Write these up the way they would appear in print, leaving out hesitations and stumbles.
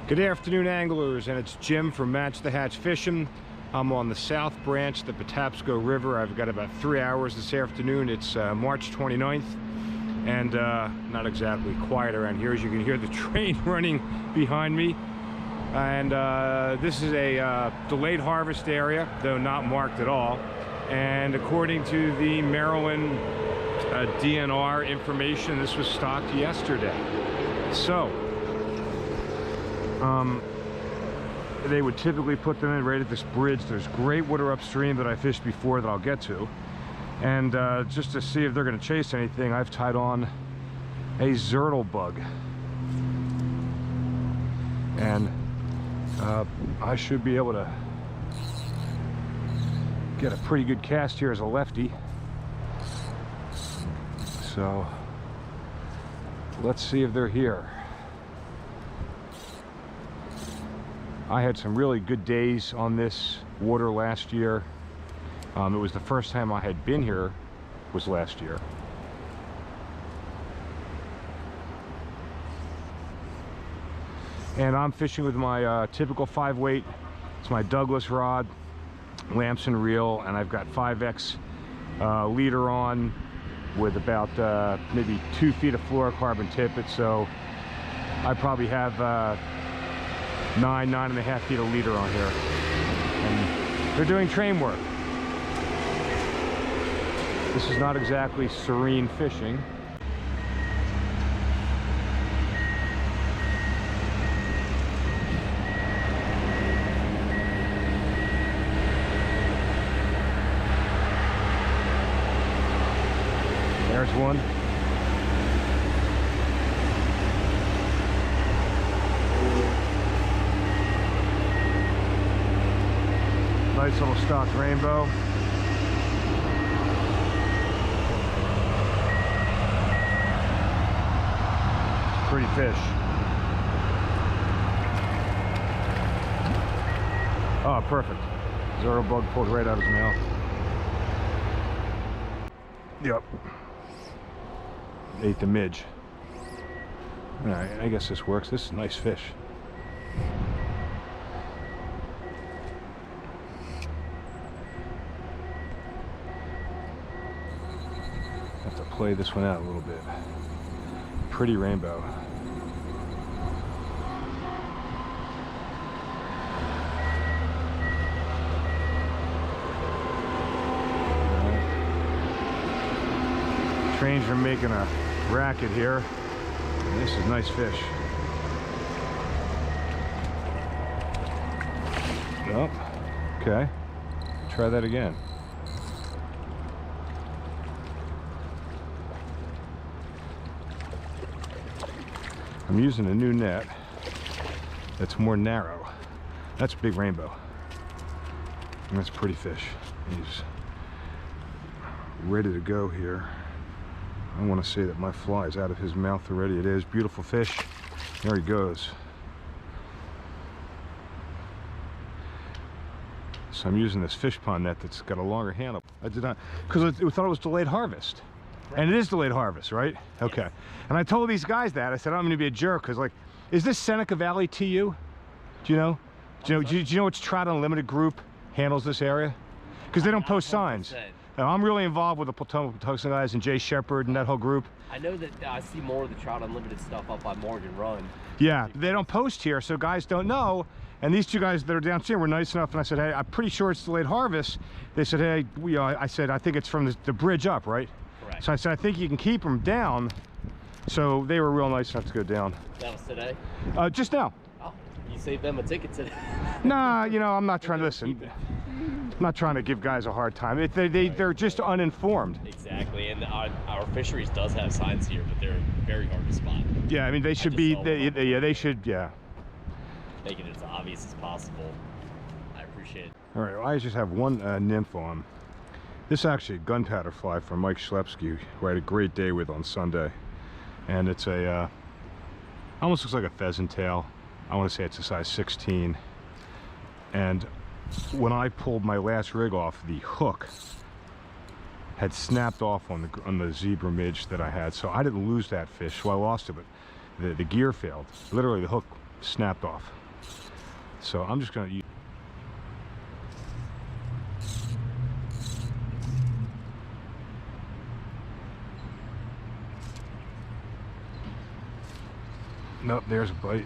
Good afternoon, anglers, and it's Jim from Match the Hatch Fishing. I'm on the south branch of the Patapsco River. I've got about 3 hours this afternoon. It's March 29th, and not exactly quiet around here. As you can hear the train running behind me. And this is a delayed harvest area, though not marked at all. And according to the Maryland DNR information, this was stocked yesterday. So they would typically put them in right at this bridge. There's great water upstream that I fished before that I'll get to. And just to see if they're going to chase anything, I've tied on a zertle bug. And I should be able to get a pretty good cast here as a lefty. So let's see if they're here. I had some really good days on this water last year. It was the first time I had been here was last year. And I'm fishing with my typical 5-weight. It's my Douglas rod, Lamson reel, and I've got 5X leader on with about maybe 2 feet of fluorocarbon tippet. So I probably have 9.5 feet of leader on here, and they're doing train work. This is not exactly serene fishing. There's one. Nice little stocked rainbow. Pretty fish. Oh, perfect. Zero bug pulled right out of his mouth. Yep. Ate the midge. Alright, I guess this works. This is a nice fish. Have to play this one out a little bit. Pretty rainbow. Trains are making a racket here. And this is nice fish. Oh, okay. Try that again. I'm using a new net that's more narrow. That's a big rainbow. And that's a pretty fish. He's ready to go here. I want to say that my fly is out of his mouth already. It is. Beautiful fish. There he goes. So I'm using this fish pond net that's got a longer handle. I did not, because we thought it was delayed harvest. Right. And it is delayed harvest, right? Okay. Yes. And I told these guys that. I said, I'm going to be a jerk, because like, is this Seneca Valley TU? Do you know? Do you know which Trout Unlimited group handles this area? Because they don't post signs. I'm really involved with the Potomac guys and Jay Shepard and that whole group. I know that I see more of the Trout Unlimited stuff up by Morgan Run. Yeah, they don't post here, so guys don't know. And these two guys that are downstairs were nice enough, and I said, hey, I'm pretty sure it's delayed harvest. They said, hey, I said, I think it's from the bridge up, right? Correct. So I said, I think you can keep them down. So they were real nice enough to go down. That was today? Just now. Oh, you saved them a ticket today. Nah, you know, I'm not trying to listen. I'm not trying to give guys a hard time. They're just uninformed. Exactly, and our fisheries does have signs here, but they're very hard to spot. Yeah, I mean, they should be, they should, yeah. Make it as obvious as possible. I appreciate it. All right, well, I just have one nymph on. This is actually a gunpowder fly from Mike Schlepsky, who I had a great day with on Sunday. And it's a, almost looks like a pheasant tail. I want to say it's a size 16. And when I pulled my last rig off, the hook had snapped off on the zebra midge that I had, so I didn't lose that fish. So I lost it, but the gear failed. Literally, the hook snapped off. So I'm just gonna use. Nope, there's a bite.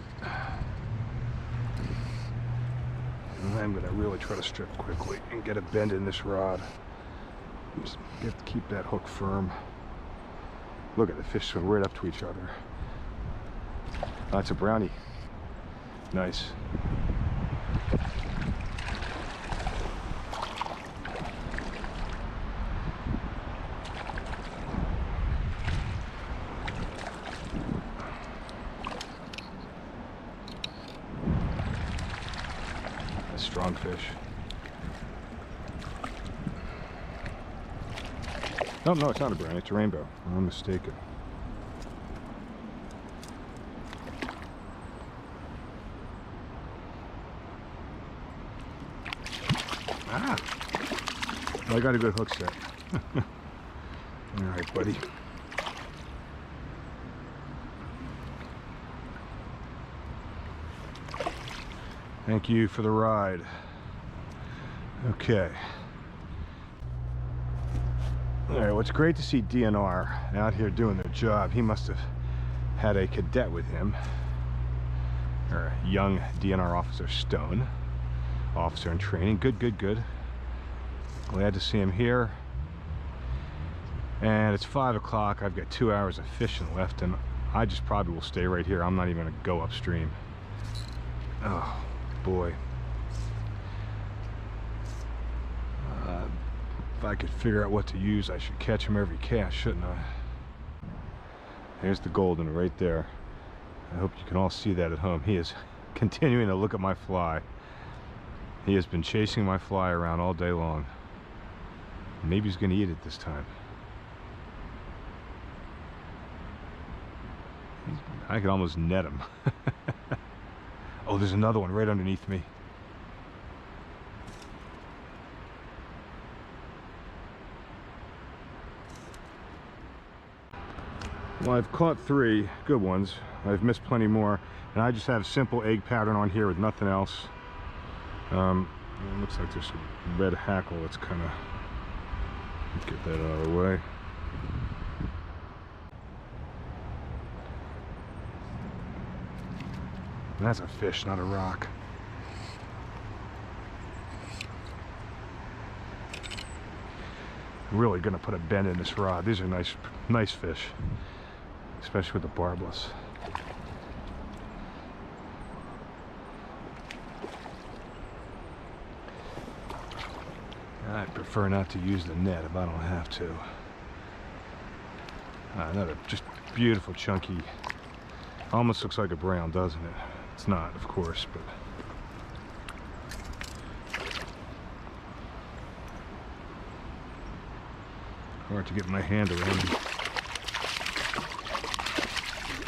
And I'm gonna really try to strip quickly and get a bend in this rod. Just keep that hook firm. Look at the fish swim right up to each other. Oh, it's a brownie. Nice. A strong fish. Oh, no, it's not a brownie, it's a rainbow. I'm mistaken. Ah! Well, I got a good hook set. All right, buddy. Thank you for the ride. Okay. All right, well, it's great to see DNR out here doing their job. He must have had a cadet with him, or a young DNR officer, Stone, officer in training. Good, good, good. Glad to see him here. And it's 5 o'clock. I've got 2 hours of fishing left, and I just probably will stay right here. I'm not even gonna go upstream. Oh boy. If I could figure out what to use, I should catch him every cast, shouldn't I? There's the golden right there. I hope you can all see that at home. He is continuing to look at my fly. He has been chasing my fly around all day long. Maybe he's going to eat it this time. I could almost net him. Oh, there's another one right underneath me. Well, I've caught 3 good ones. I've missed plenty more, and I just have a simple egg pattern on here with nothing else. It looks like there's some red hackle. Let's kind of get that out of the way. And that's a fish, not a rock. I'm really gonna put a bend in this rod. These are nice fish, especially with the barbless. I'd prefer not to use the net if I don't have to. Another just beautiful, chunky, almost looks like a brown, doesn't it? It's not, of course, but hard to get my hand around.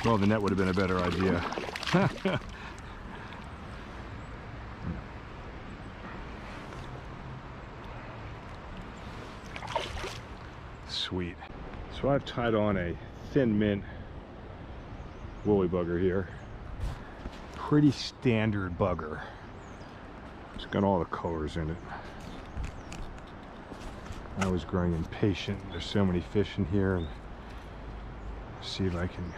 Well, the net would have been a better idea. Sweet. So I've tied on a thin mint woolly bugger here. Pretty standard bugger. It's got all the colors in it. I was growing impatient. There's so many fish in here, and see if I can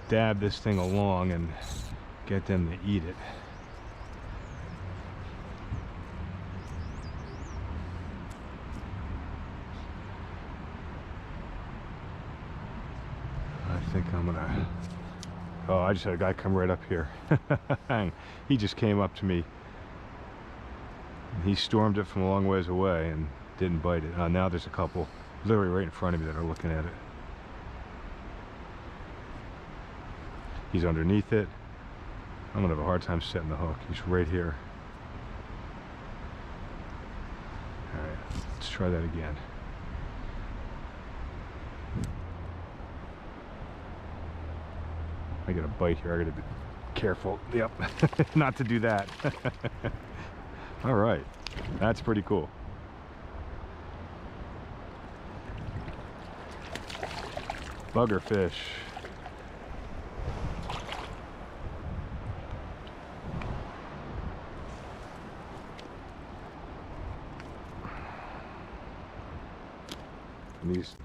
dab this thing along and get them to eat it. I think I'm gonna... Oh, I just had a guy come right up here. He just came up to me. He stormed it from a long ways away and didn't bite it. Now there's a couple literally right in front of me that are looking at it. He's underneath it. I'm gonna have a hard time setting the hook. He's right here. All right, let's try that again. I get a bite here. I gotta be careful. Yep, not to do that. All right, that's pretty cool. Buggerfish. And these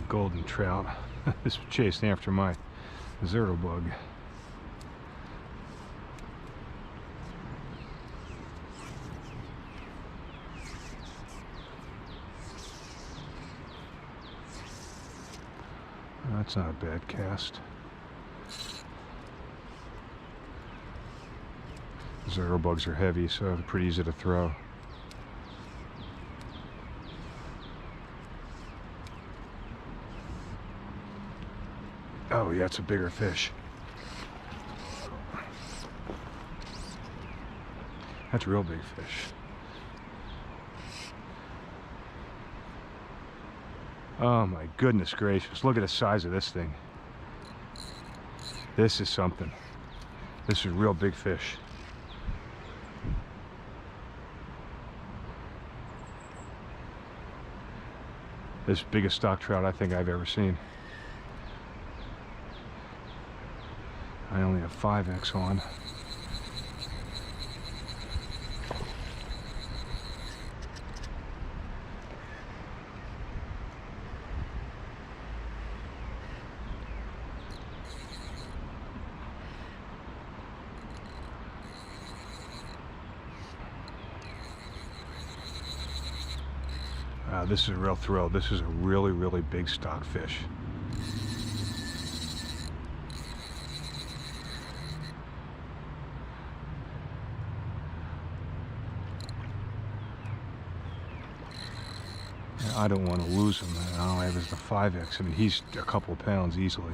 golden trout. This was chasing after my zero bug. That's not a bad cast. Zero bugs are heavy, so they're pretty easy to throw. Oh yeah, it's a bigger fish. That's a real big fish. Oh my goodness gracious, look at the size of this thing. This is something. This is a real big fish. This biggest stock trout I think I've ever seen. I only have 5X on. This is a real thrill. This is a really, really big stock fish. I don't want to lose him. All I have is the 5X. I mean, he's a couple of pounds easily.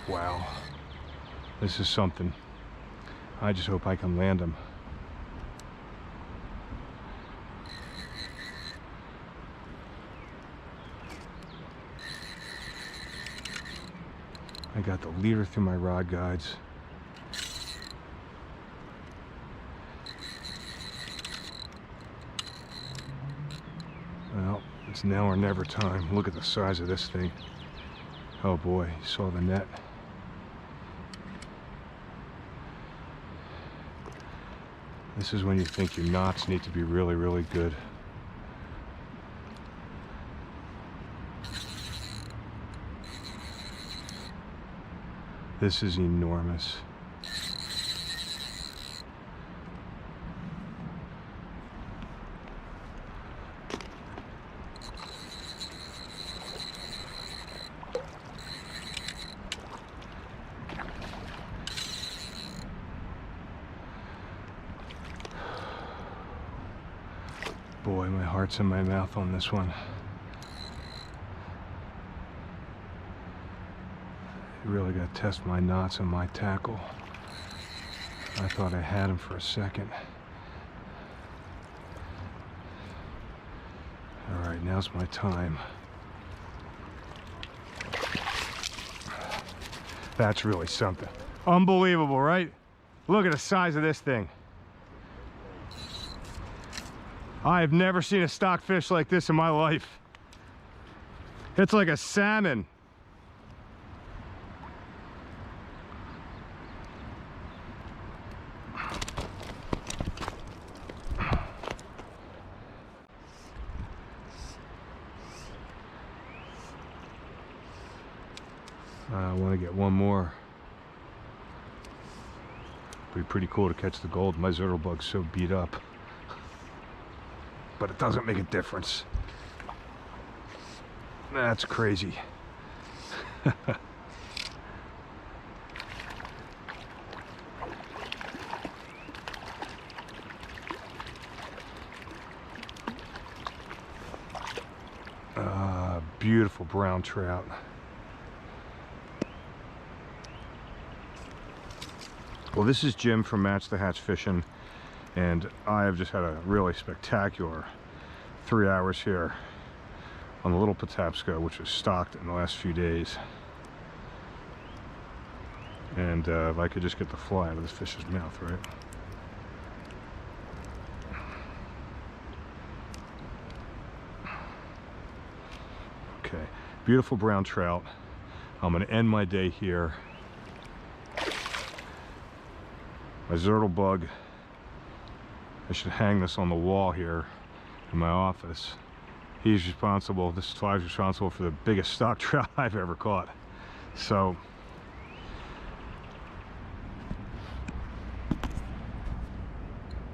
Wow, this is something. I just hope I can land him. I got the leader through my rod guides. Well, it's now or never time. Look at the size of this thing. Oh boy, you saw the net. This is when you think your knots need to be really, really good. This is enormous. Boy, my heart's in my mouth on this one. You really got to test my knots and my tackle. I thought I had him for a second. All right, now's my time. That's really something. Unbelievable, right? Look at the size of this thing. I have never seen a stockfish like this in my life. It's like a salmon. I want to get one more. It'd be pretty cool to catch the gold. My zero bug's so beat up. But it doesn't make a difference. That's crazy. Beautiful brown trout. Well, this is Jim from Match the Hatch Fishing, and I have just had a really spectacular 3 hours here on the little Patapsco, which was stocked in the last few days. And if I could just get the fly out of this fish's mouth, right? Okay, beautiful brown trout. I'm gonna end my day here. My zertle bug, I should hang this on the wall here in my office. He's responsible, this fly's responsible for the biggest stock trout I've ever caught. So,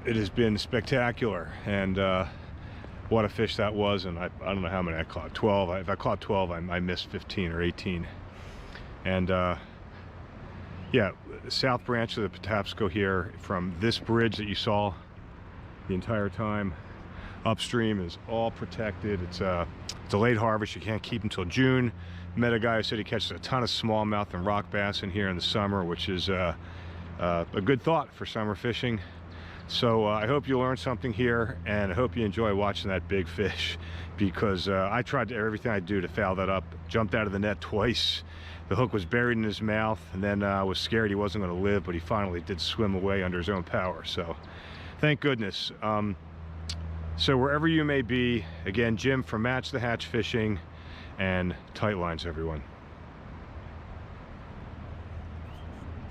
it has been spectacular, and what a fish that was. And I don't know how many I caught. 12. If I caught 12, I missed 15 or 18. And yeah, the south branch of the Patapsco here, from this bridge that you saw the entire time upstream, is all protected. It's a late harvest. You can't keep until June. Met a guy who said he catches a ton of smallmouth and rock bass in here in the summer, which is a good thought for summer fishing. So I hope you learned something here, and I hope you enjoy watching that big fish, because I tried everything I do to foul that up. Jumped out of the net twice. The hook was buried in his mouth, and then I was scared he wasn't going to live, but he finally did swim away under his own power. So thank goodness. So wherever you may be, again, Jim from Match the Hatch Fishing, and tight lines, everyone.